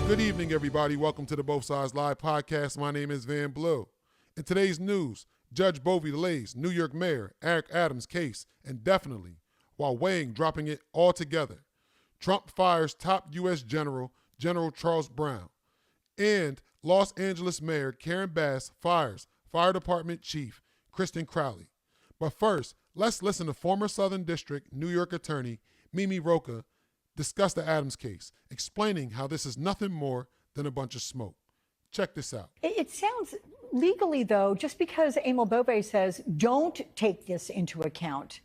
Good evening, everybody. Welcome to the Both Sides Live podcast. My name is Van Blue. In today's news, Judge Bovee delays New York Mayor Eric Adams' case indefinitely while weighing dropping it altogether. Trump fires top U.S. General Charles Brown. And Los Angeles Mayor Karen Bass fires Fire Department Chief Kristin Crowley. But first, let's listen to former Southern District New York Attorney Mimi Rocah discuss the Adams case, explaining how this is nothing more than a bunch of smoke. Check this out. It sounds legally, though, just because Emil Bovee says don't take this into account.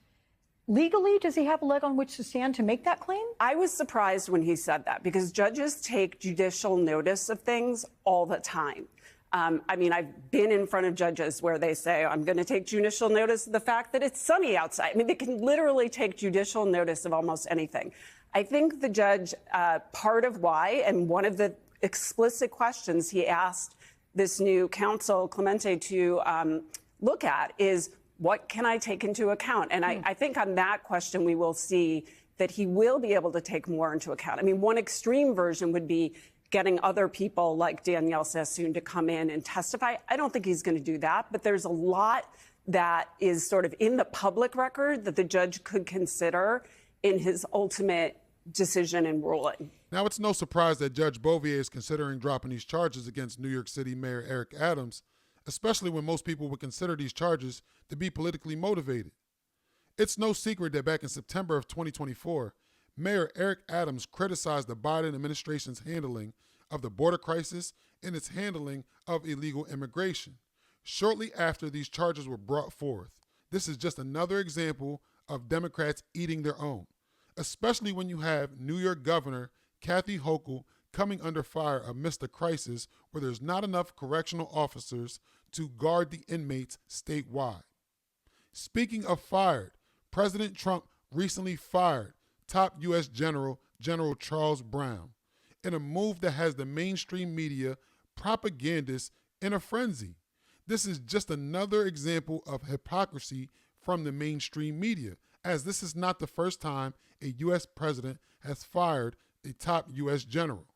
Legally, does he have a leg on which to stand to make that claim? I was surprised when he said that because judges take judicial notice of things all the time. I've been in front of judges where they say, I'm going to take judicial notice of the fact that it's sunny outside. They can literally take judicial notice of almost anything. I think the judge, part of why, and one of the explicit questions he asked this new counsel, Clemente, to look at is, what can I take into account? And I think on that question, we will see that he will be able to take more into account. One extreme version would be getting other people like Danielle Sassoon to come in and testify. I don't think he's going to do that, but there's a lot that is sort of in the public record that the judge could consider in his ultimate decision and ruling. Now, it's no surprise that Judge Bovee is considering dropping these charges against New York City Mayor Eric Adams, especially when most people would consider these charges to be politically motivated. It's no secret that back in September of 2024, Mayor Eric Adams criticized the Biden administration's handling of the border crisis and its handling of illegal immigration. Shortly after these charges were brought forth, this is just another example of Democrats eating their own, especially when you have New York Governor Kathy Hochul coming under fire amidst a crisis where there's not enough correctional officers to guard the inmates statewide. Speaking of fired, President Trump recently fired top U.S. General Charles Brown in a move that has the mainstream media propagandists in a frenzy. This is just another example of hypocrisy from the mainstream media, as this is not the first time a U.S. president has fired a top U.S. general.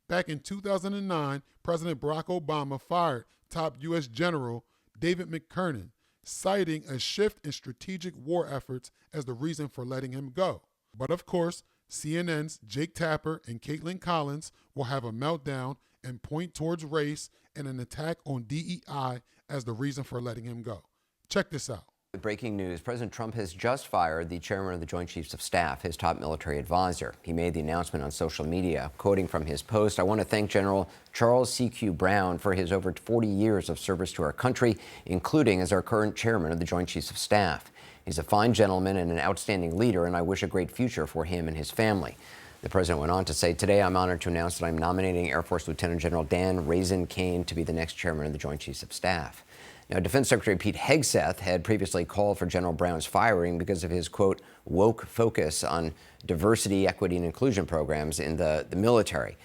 Back in 2009, President Barack Obama fired top U.S. General David McKernan, citing a shift in strategic war efforts as the reason for letting him go. But of course, CNN's Jake Tapper and Caitlin Collins will have a meltdown and point towards race and an attack on DEI as the reason for letting him go. Check this out. Breaking news, President Trump has just fired the chairman of the Joint Chiefs of Staff, his top military advisor. He made the announcement on social media. Quoting from his post, "I want to thank General Charles C.Q. Brown for his over 40 years of service to our country, including as our current chairman of the Joint Chiefs of Staff. He's a fine gentleman and an outstanding leader, and I wish a great future for him and his family." The president went on to say, "Today I'm honored to announce that I'm nominating Air Force Lieutenant General Dan Raisin Kane to be the next chairman of the Joint Chiefs of Staff." Now, Defense Secretary Pete Hegseth had previously called for General Brown's firing because of his, quote, woke focus on diversity, equity, and inclusion programs in the military.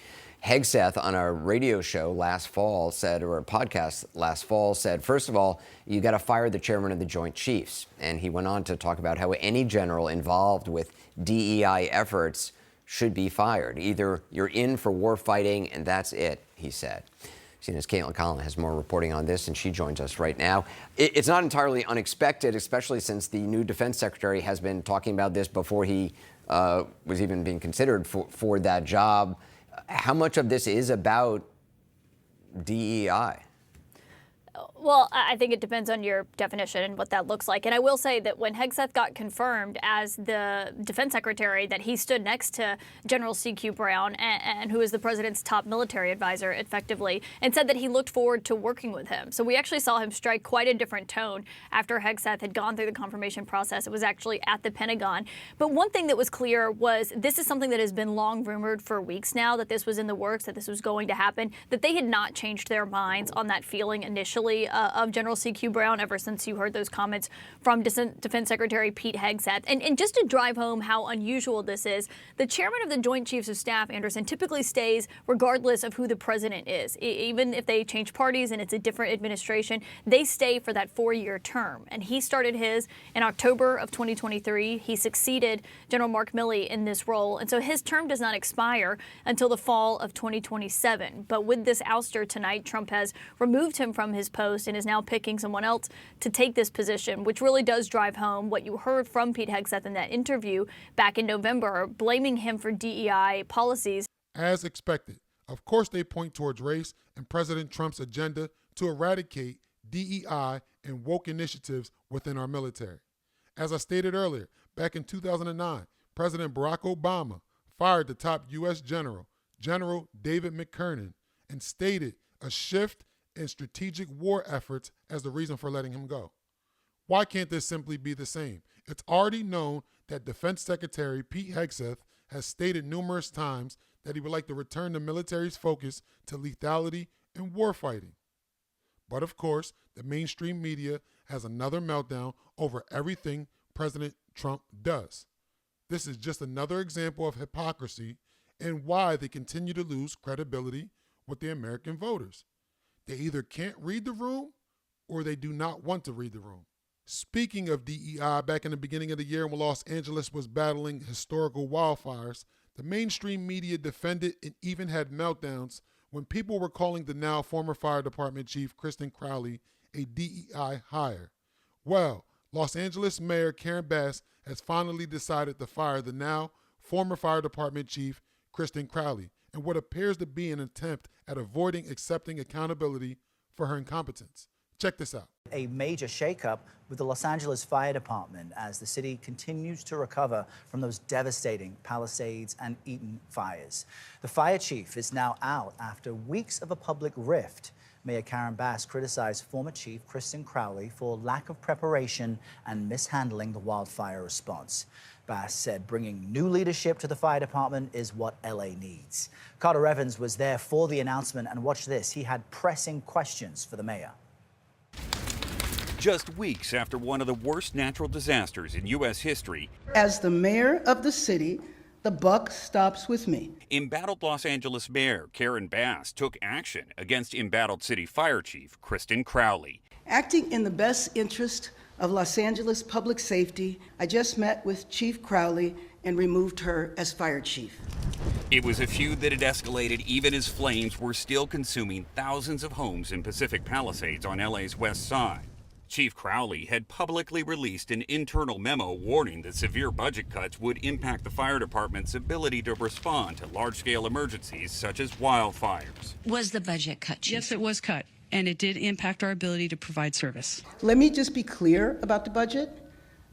Hegseth, on a radio show last fall said, or a podcast last fall said, first of all, you got to fire the chairman of the Joint Chiefs. And he went on to talk about how any general involved with DEI efforts should be fired. Either you're in for war fighting and that's it, he said. CNN's Caitlin Collins has more reporting on this, and she joins us right now. It's not entirely unexpected, especially since the new defense secretary has been talking about this before he was even being considered for that job. How much of this is about DEI? Well, I think it depends on your definition and what that looks like. And I will say that when Hegseth got confirmed as the defense secretary, that he stood next to General C.Q. Brown, and who is the president's top military advisor, effectively, and said that he looked forward to working with him. So we actually saw him strike quite a different tone after Hegseth had gone through the confirmation process. It was actually at the Pentagon. But one thing that was clear was this is something that has been long rumored for weeks now, that this was in the works, that this was going to happen, that they had not changed their minds on that feeling initially. independently of General CQ Brown ever since you heard those comments from Defense Secretary Pete Hegseth. And just to drive home how unusual this is, the chairman of the Joint Chiefs of Staff, Anderson, typically stays regardless of who the president is. Even if they change parties and it's a different administration, they stay for that 4-year term. And he started his in October of 2023. He succeeded General Mark Milley in this role. And so his term does not expire until the fall of 2027. But with this ouster tonight, Trump has removed him from his post and is now picking someone else to take this position, which really does drive home what you heard from Pete Hegseth in that interview back in November, blaming him for DEI policies. As expected, of course they point towards race and President Trump's agenda to eradicate DEI and woke initiatives within our military. As I stated earlier, back in 2009, President Barack Obama fired the top U.S. general, General David McKernan, and stated a shift in strategic war efforts as the reason for letting him go. Why can't this simply be the same? It's already known that Defense Secretary Pete Hegseth has stated numerous times that he would like to return the military's focus to lethality and warfighting. But of course, the mainstream media has another meltdown over everything President Trump does. This is just another example of hypocrisy and why they continue to lose credibility with the American voters. They either can't read the room or they do not want to read the room. Speaking of DEI, back in the beginning of the year when Los Angeles was battling historical wildfires, the mainstream media defended and even had meltdowns when people were calling the now former Fire Department Chief Kristin Crowley a DEI hire. Well, Los Angeles Mayor Karen Bass has finally decided to fire the now former Fire Department Chief Kristin Crowley in what appears to be an attempt at avoiding accepting accountability for her incompetence. Check this out. A major shakeup with the Los Angeles Fire Department as the city continues to recover from those devastating Palisades and Eaton fires. The fire chief is now out after weeks of a public rift. Mayor Karen Bass criticized former Chief Kristin Crowley for lack of preparation and mishandling the wildfire response. Bass said bringing new leadership to the fire department is what LA needs. Carter Evans was there for the announcement, and watch this. He had pressing questions for the mayor. Just weeks after one of the worst natural disasters in U.S. history, as the mayor of the city, the buck stops with me. Embattled Los Angeles Mayor Karen Bass took action against embattled City Fire Chief Kristin Crowley. Acting in the best interest of Los Angeles public safety, I just met with Chief Crowley and removed her as fire chief. It was a feud that had escalated even as flames were still consuming thousands of homes in Pacific Palisades on LA's west side. Chief Crowley had publicly released an internal memo warning that severe budget cuts would impact the fire department's ability to respond to large-scale emergencies such as wildfires. Was the budget cut, Chief? Yes, it was cut, and it did impact our ability to provide service. Let me just be clear about the budget.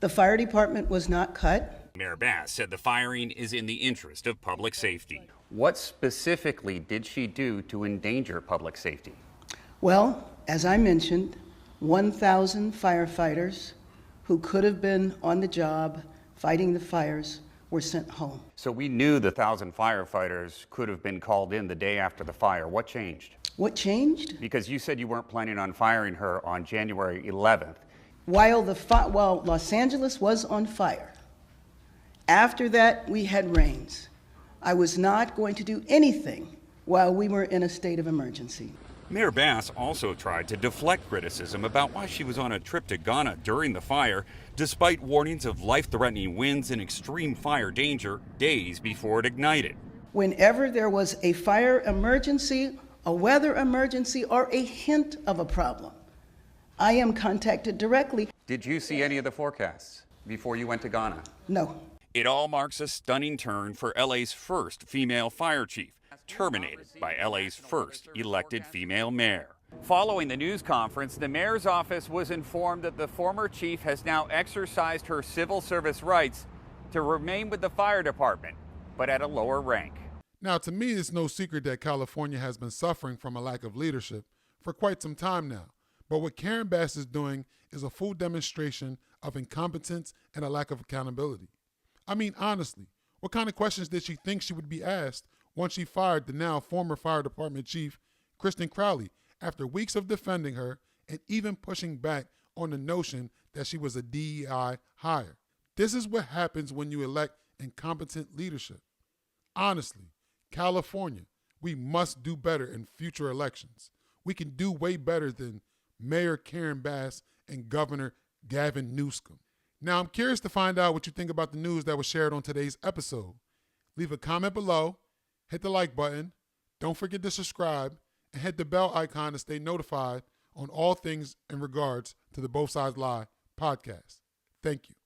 The fire department was not cut. Mayor Bass said the firing is in the interest of public safety. What specifically did she do to endanger public safety? Well, as I mentioned, 1,000 firefighters who could have been on the job fighting the fires were sent home. So we knew the 1,000 firefighters could have been called in the day after the fire. What changed? What changed? Because you said you weren't planning on firing her on January 11th. While Los Angeles was on fire, after that we had rains. I was not going to do anything while we were in a state of emergency. Mayor Bass also tried to deflect criticism about why she was on a trip to Ghana during the fire, despite warnings of life-threatening winds and extreme fire danger days before it ignited. Whenever there was a fire emergency, a weather emergency, or a hint of a problem, I am contacted directly. Did you see any of the forecasts before you went to Ghana? No. It all marks a stunning turn for LA's first female fire chief, terminated by LA's first elected female mayor. Following the news conference, the mayor's office was informed that the former chief has now exercised her civil service rights to remain with the fire department, but at a lower rank. Now, to me, it's no secret that California has been suffering from a lack of leadership for quite some time now. But what Karen Bass is doing is a full demonstration of incompetence and a lack of accountability. I mean, honestly, what kind of questions did she think she would be asked once she fired the now former fire department chief, Kristin Crowley, after weeks of defending her and even pushing back on the notion that she was a DEI hire. This is what happens when you elect incompetent leadership. Honestly, California, we must do better in future elections. We can do way better than Mayor Karen Bass and Governor Gavin Newsom. Now, I'm curious to find out what you think about the news that was shared on today's episode. Leave a comment below, hit the like button, don't forget to subscribe, and hit the bell icon to stay notified on all things in regards to the Both Sides Lie podcast. Thank you.